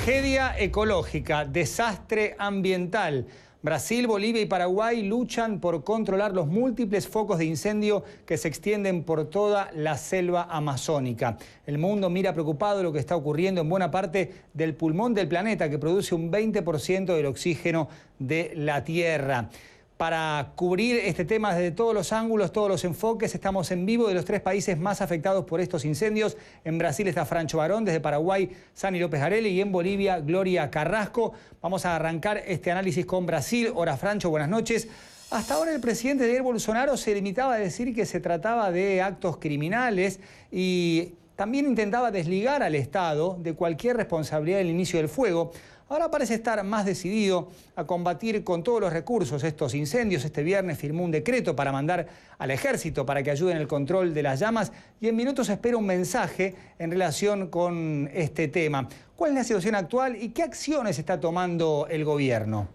Tragedia ecológica, desastre ambiental. Brasil, Bolivia y Paraguay luchan por controlar los múltiples focos de incendio que se extienden por toda la selva amazónica. El mundo mira preocupado lo que está ocurriendo en buena parte del pulmón del planeta, que produce un 20% del oxígeno de la Tierra. Para cubrir este tema desde todos los ángulos, todos los enfoques, estamos en vivo de los 3 países más afectados por estos incendios. En Brasil está Francho Barón, desde Paraguay, Sani López Garelli, y en Bolivia, Gloria Carrasco. Vamos a arrancar este análisis con Brasil. Hola Francho, buenas noches. Hasta ahora el presidente Jair Bolsonaro se limitaba a decir que se trataba de actos criminales y también intentaba desligar al Estado de cualquier responsabilidad del inicio del fuego. Ahora parece estar más decidido a combatir con todos los recursos estos incendios. Este viernes firmó un decreto para mandar al ejército para que ayude en el control de las llamas y en minutos espera un mensaje en relación con este tema. ¿Cuál es la situación actual y qué acciones está tomando el gobierno?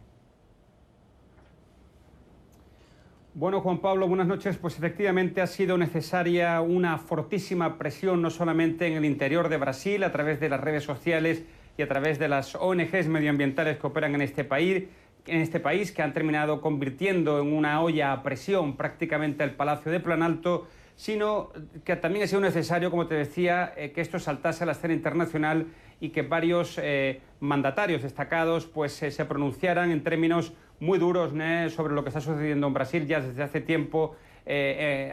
Bueno, Juan Pablo, buenas noches. Pues efectivamente ha sido necesaria una fortísima presión, no solamente en el interior de Brasil, a través de las redes sociales y a través de las ONGs medioambientales que operan en este país, que han terminado convirtiendo en una olla a presión prácticamente el Palacio de Planalto, sino que también ha sido necesario, como te decía, que esto saltase a la escena internacional y que varios mandatarios destacados pues, se pronunciaran en términos muy duros sobre lo que está sucediendo en Brasil ya desde hace tiempo,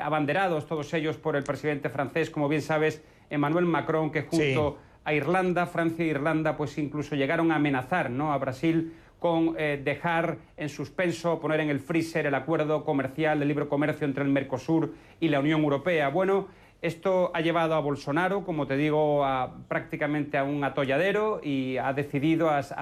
abanderados todos ellos por el presidente francés, como bien sabes, Emmanuel Macron, que junto a Irlanda, Francia e Irlanda, pues incluso llegaron a amenazar, ¿no?, a Brasil con dejar en suspenso, poner en el freezer el acuerdo comercial de libre comercio entre el Mercosur y la Unión Europea. Bueno, esto ha llevado a Bolsonaro, como te digo, prácticamente a un atolladero y ha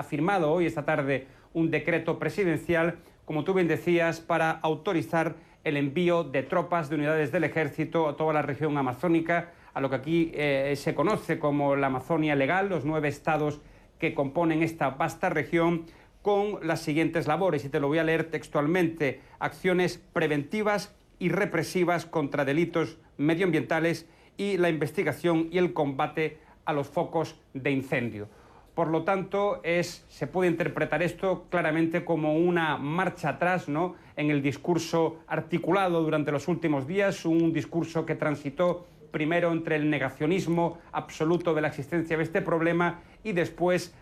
firmado hoy, esta tarde, un decreto presidencial, como tú bien decías, para autorizar el envío de tropas, de unidades del ejército a toda la región amazónica, a lo que aquí se conoce como la Amazonia legal, los 9 estados que componen esta vasta región, con las siguientes labores, y te lo voy a leer textualmente: acciones preventivas y represivas contra delitos medioambientales y la investigación y el combate a los focos de incendio. Por lo tanto, se puede interpretar esto claramente como una marcha atrás, ¿no?, en el discurso articulado durante los últimos días, un discurso que transitó primero entre el negacionismo absoluto de la existencia de este problema y después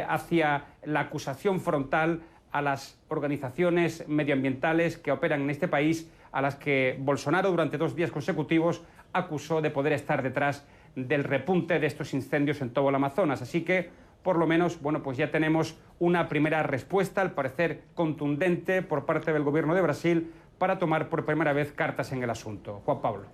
hacia la acusación frontal a las organizaciones medioambientales que operan en este país, a las que Bolsonaro durante 2 días consecutivos acusó de poder estar detrás del repunte de estos incendios en todo el Amazonas. Así que, por lo menos, bueno, pues ya tenemos una primera respuesta, al parecer contundente, por parte del gobierno de Brasil para tomar por primera vez cartas en el asunto. Juan Pablo.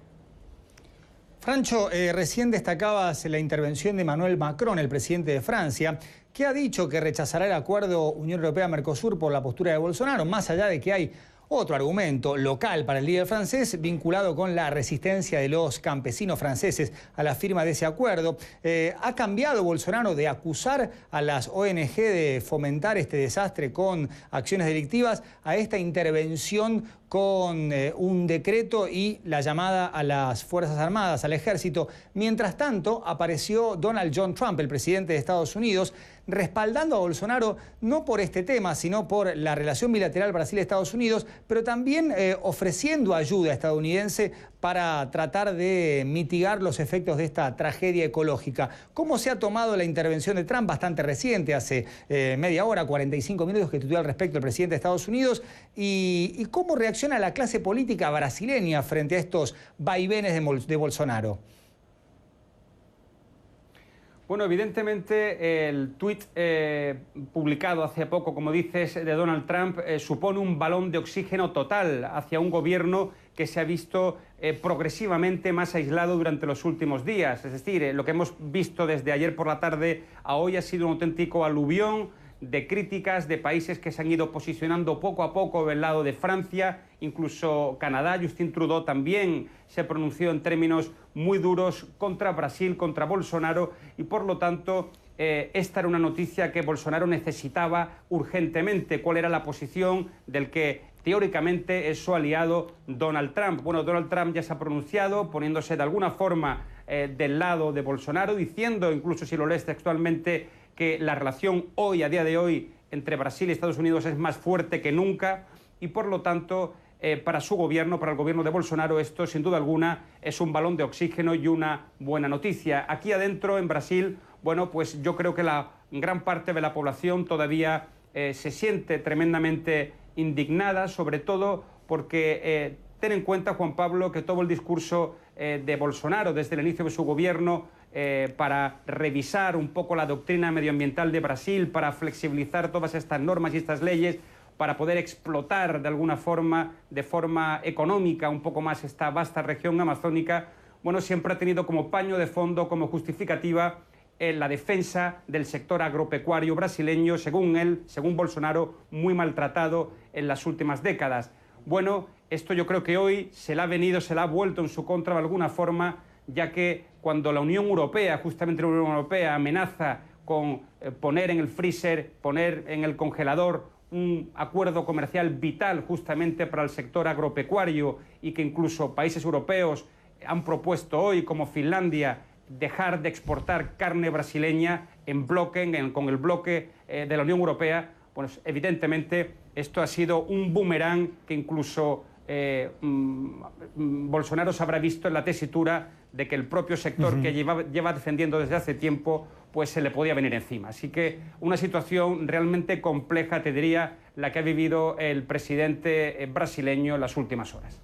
Francho, recién destacabas la intervención de Emmanuel Macron, el presidente de Francia, que ha dicho que rechazará el acuerdo Unión Europea-Mercosur por la postura de Bolsonaro, más allá de que hay otro argumento local para el líder francés vinculado con la resistencia de los campesinos franceses a la firma de ese acuerdo. ¿Ha cambiado Bolsonaro de acusar a las ONG de fomentar este desastre con acciones delictivas a esta intervención con un decreto y la llamada a las Fuerzas Armadas, al ejército? Mientras tanto, apareció Donald John Trump, el presidente de Estados Unidos, respaldando a Bolsonaro no por este tema, sino por la relación bilateral Brasil-Estados Unidos, pero también ofreciendo ayuda estadounidense para tratar de mitigar los efectos de esta tragedia ecológica. ¿Cómo se ha tomado la intervención de Trump, bastante reciente, hace media hora, 45 minutos, que tuiteó al respecto el presidente de Estados Unidos? ¿Y cómo reacciona la clase política brasileña frente a estos vaivenes de Bolsonaro? Bueno, evidentemente el tuit publicado hace poco, como dices, de Donald Trump supone un balón de oxígeno total hacia un gobierno que se ha visto progresivamente más aislado durante los últimos días. Es decir, lo que hemos visto desde ayer por la tarde a hoy ha sido un auténtico aluvión de críticas de países que se han ido posicionando poco a poco del lado de Francia, incluso Canadá. Justin Trudeau también se pronunció en términos muy duros contra Brasil, contra Bolsonaro, y por lo tanto esta era una noticia que Bolsonaro necesitaba urgentemente. ¿Cuál era la posición del que teóricamente es su aliado Donald Trump? Bueno, Donald Trump ya se ha pronunciado poniéndose de alguna forma del lado de Bolsonaro, diciendo, incluso si lo lees textualmente, que la relación hoy, a día de hoy, entre Brasil y Estados Unidos es más fuerte que nunca y, por lo tanto, para su gobierno, para el gobierno de Bolsonaro, esto sin duda alguna es un balón de oxígeno y una buena noticia. Aquí adentro, en Brasil, bueno, pues yo creo que la gran parte de la población todavía se siente tremendamente indignada, sobre todo porque ten en cuenta, Juan Pablo, que todo el discurso de Bolsonaro desde el inicio de su gobierno para revisar un poco la doctrina medioambiental de Brasil, para flexibilizar todas estas normas y estas leyes, para poder explotar de alguna forma, de forma económica, un poco más esta vasta región amazónica, bueno, siempre ha tenido como paño de fondo, como justificativa, la defensa del sector agropecuario brasileño, según él, según Bolsonaro, muy maltratado en las últimas décadas. Bueno, esto yo creo que hoy se le ha vuelto en su contra de alguna forma, ya que cuando la Unión Europea, justamente la Unión Europea, amenaza con poner en el freezer, poner en el congelador un acuerdo comercial vital justamente para el sector agropecuario y que incluso países europeos han propuesto hoy, como Finlandia, dejar de exportar carne brasileña en bloque, con el bloque de la Unión Europea, pues evidentemente esto ha sido un boomerang que incluso Bolsonaro se habrá visto en la tesitura de que el propio sector que lleva defendiendo desde hace tiempo, pues se le podía venir encima. Así que una situación realmente compleja, te diría, la que ha vivido el presidente brasileño en las últimas horas.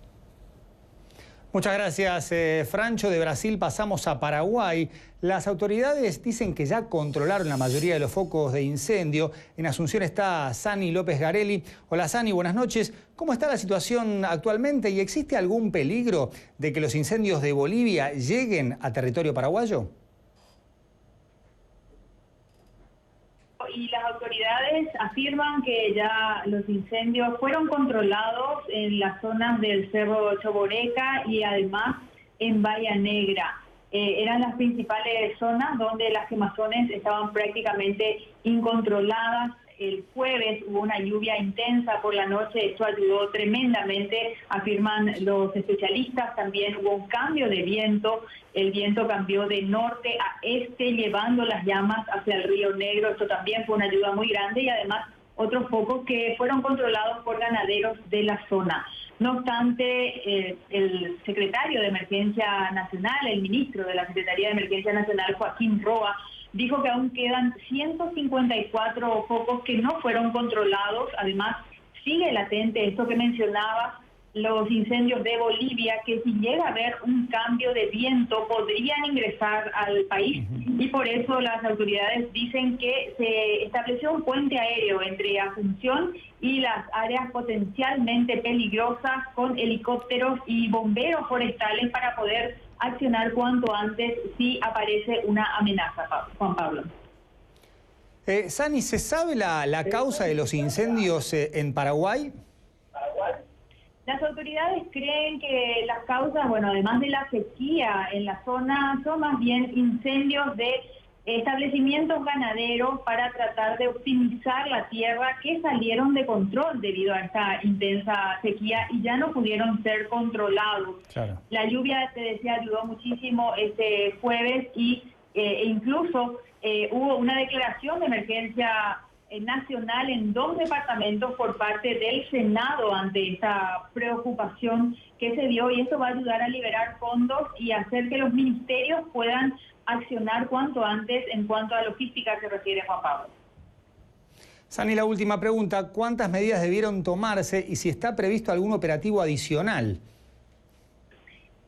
Muchas gracias, Francho. De Brasil pasamos a Paraguay. Las autoridades dicen que ya controlaron la mayoría de los focos de incendio. En Asunción está Sani López Garelli. Hola, Sani, buenas noches. ¿Cómo está la situación actualmente y existe algún peligro de que los incendios de Bolivia lleguen a territorio paraguayo? Y las autoridades afirman que ya los incendios fueron controlados en las zonas del Cerro Choboreca y además en Bahía Negra. Eran las principales zonas donde las quemazones estaban prácticamente incontroladas. El jueves hubo una lluvia intensa por la noche, esto ayudó tremendamente, afirman los especialistas. También hubo un cambio de viento, el viento cambió de norte a este, llevando las llamas hacia el Río Negro. Esto también fue una ayuda muy grande y además otros focos que fueron controlados por ganaderos de la zona. No obstante, el secretario de Emergencia Nacional, el ministro de la Secretaría de Emergencia Nacional, Joaquín Roa, dijo que aún quedan 154 focos que no fueron controlados. Además, sigue latente esto que mencionaba, los incendios de Bolivia, que si llega a haber un cambio de viento podrían ingresar al país y por eso las autoridades dicen que se estableció un puente aéreo entre Asunción y las áreas potencialmente peligrosas con helicópteros y bomberos forestales para poder accionar cuanto antes si aparece una amenaza, Juan Pablo. Sani, ¿se sabe la causa de los incendios en Paraguay? Las autoridades creen que las causas, bueno, además de la sequía en la zona, son más bien incendios de establecimientos ganaderos para tratar de optimizar la tierra que salieron de control debido a esta intensa sequía y ya no pudieron ser controlados. Claro. La lluvia, te decía, ayudó muchísimo este jueves y incluso hubo una declaración de emergencia nacional en 2 departamentos por parte del Senado ante esta preocupación que se dio, y esto va a ayudar a liberar fondos y hacer que los ministerios puedan accionar cuanto antes en cuanto a logística se refiere, Juan Pablo. Sani, la última pregunta, ¿cuántas medidas debieron tomarse y si está previsto algún operativo adicional?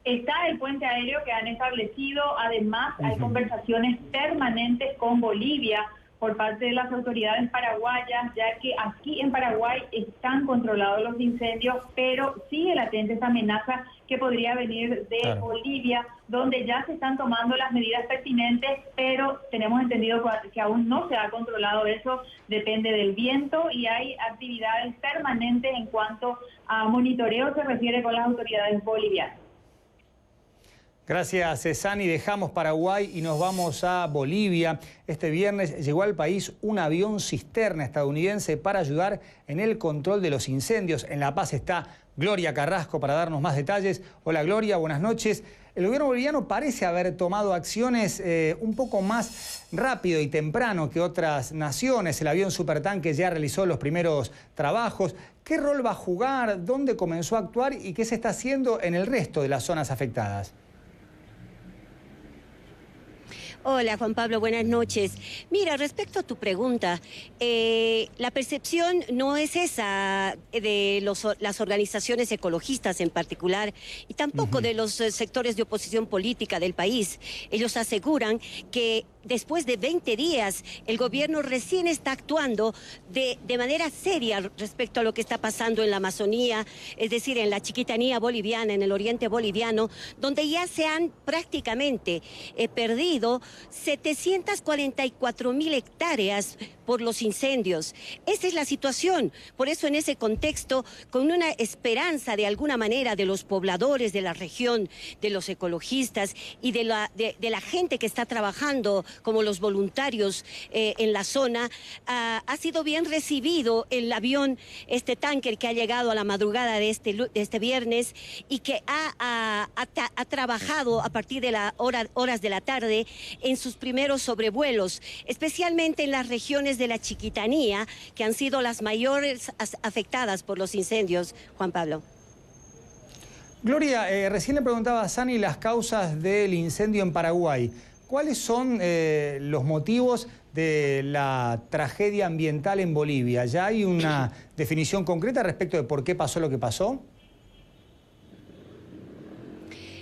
Está el puente aéreo que han establecido, además hay conversaciones permanentes con Bolivia por parte de las autoridades paraguayas, ya que aquí en Paraguay están controlados los incendios, pero sigue latente esa amenaza que podría venir de Bolivia, donde ya se están tomando las medidas pertinentes, pero tenemos entendido que aún no se ha controlado eso, depende del viento y hay actividades permanentes en cuanto a monitoreo se refiere con las autoridades bolivianas. Gracias, Sani. Dejamos Paraguay y nos vamos a Bolivia. Este viernes llegó al país un avión cisterna estadounidense para ayudar en el control de los incendios. En La Paz está Gloria Carrasco para darnos más detalles. Hola, Gloria, buenas noches. el gobierno boliviano parece haber tomado acciones un poco más rápido y temprano que otras naciones. El avión supertanque ya realizó los primeros trabajos. ¿Qué rol va a jugar? ¿Dónde comenzó a actuar? ¿Y qué se está haciendo en el resto de las zonas afectadas? Hola Juan Pablo, buenas noches. Mira, respecto a tu pregunta, la percepción no es esa de las organizaciones ecologistas en particular y tampoco de los sectores de oposición política del país. Ellos aseguran que después de 20 días el gobierno recién está actuando de manera seria respecto a lo que está pasando en la Amazonía, es decir, en la Chiquitanía boliviana, en el oriente boliviano, donde ya se han prácticamente perdido 744.000 hectáreas por los incendios. Esa es la situación. Por eso en ese contexto, con una esperanza de alguna manera de los pobladores de la región, de los ecologistas y de la gente que está trabajando como los voluntarios en la zona, ha sido bien recibido el avión, este tanker que ha llegado a la madrugada de este viernes y que ha trabajado a partir de las horas de la tarde en sus primeros sobrevuelos, especialmente en las regiones de la Chiquitanía, que han sido las mayores afectadas por los incendios, Juan Pablo. Gloria, recién le preguntaba a Sani las causas del incendio en Paraguay. ¿Cuáles son los motivos de la tragedia ambiental en Bolivia? ¿Ya hay una definición concreta respecto de por qué pasó lo que pasó?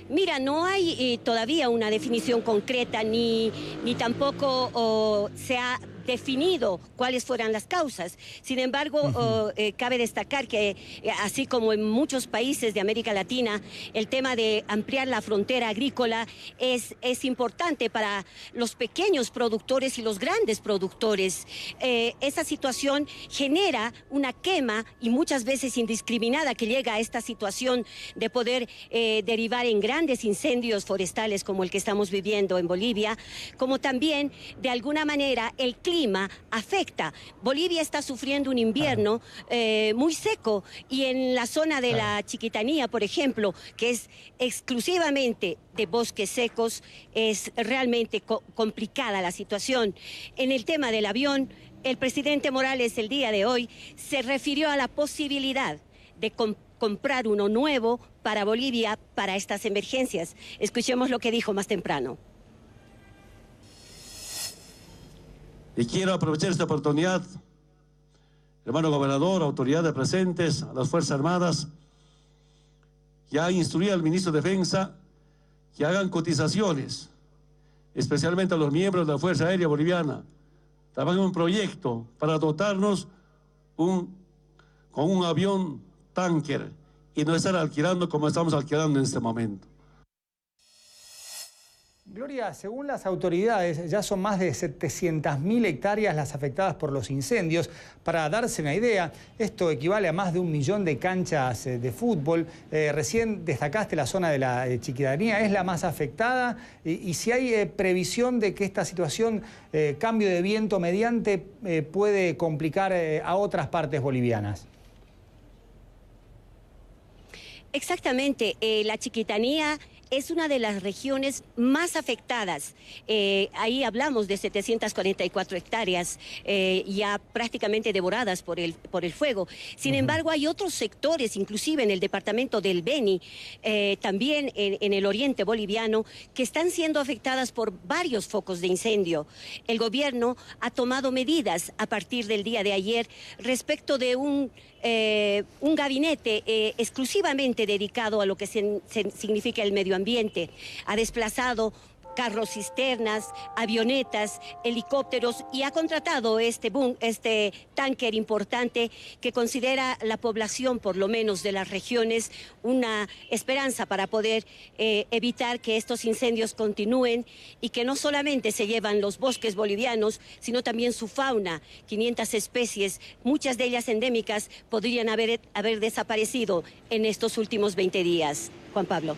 Mira, no hay todavía una definición concreta ni tampoco se ha definido cuáles fueran las causas. Sin embargo, cabe destacar que, así como en muchos países de América Latina, el tema de ampliar la frontera agrícola es importante para los pequeños productores y los grandes productores. Esa situación genera una quema y muchas veces indiscriminada que llega a esta situación de poder derivar en grandes incendios forestales como el que estamos viviendo en Bolivia, como también de alguna manera el clima afecta. Bolivia está sufriendo un invierno muy seco y en la zona de la Chiquitanía, por ejemplo, que es exclusivamente de bosques secos, es realmente complicada la situación. En el tema del avión, el presidente Morales el día de hoy se refirió a la posibilidad de comprar uno nuevo para Bolivia para estas emergencias. Escuchemos lo que dijo más temprano. Y quiero aprovechar esta oportunidad, hermano gobernador, autoridades presentes, a las Fuerzas Armadas, ya instruir al ministro de Defensa que hagan cotizaciones, especialmente a los miembros de la Fuerza Aérea Boliviana. Trabajan en un proyecto para dotarnos con un avión tanker y no estar alquilando como estamos alquilando en este momento. Gloria, según las autoridades, ya son más de 700.000 hectáreas las afectadas por los incendios. Para darse una idea, esto equivale a más de 1 millón de canchas de fútbol. Recién destacaste la zona de la Chiquitanía, ¿es la más afectada? Y si hay previsión de que esta situación, cambio de viento mediante, puede complicar a otras partes bolivianas. Exactamente, la Chiquitanía es una de las regiones más afectadas. Ahí hablamos de 744 hectáreas ya prácticamente devoradas por el fuego. Sin embargo, hay otros sectores, inclusive en el departamento del Beni, también en el oriente boliviano, que están siendo afectadas por varios focos de incendio. El gobierno ha tomado medidas a partir del día de ayer respecto de un gabinete exclusivamente dedicado a lo que significa el medio ambiente. Ha desplazado carros cisternas, avionetas, helicópteros y ha contratado este tanker importante que considera la población, por lo menos de las regiones, una esperanza para poder evitar que estos incendios continúen y que no solamente se llevan los bosques bolivianos, sino también su fauna. 500 especies, muchas de ellas endémicas, podrían haber desaparecido en estos últimos 20 días. Juan Pablo.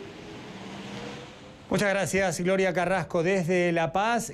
Muchas gracias, Gloria Carrasco, desde La Paz.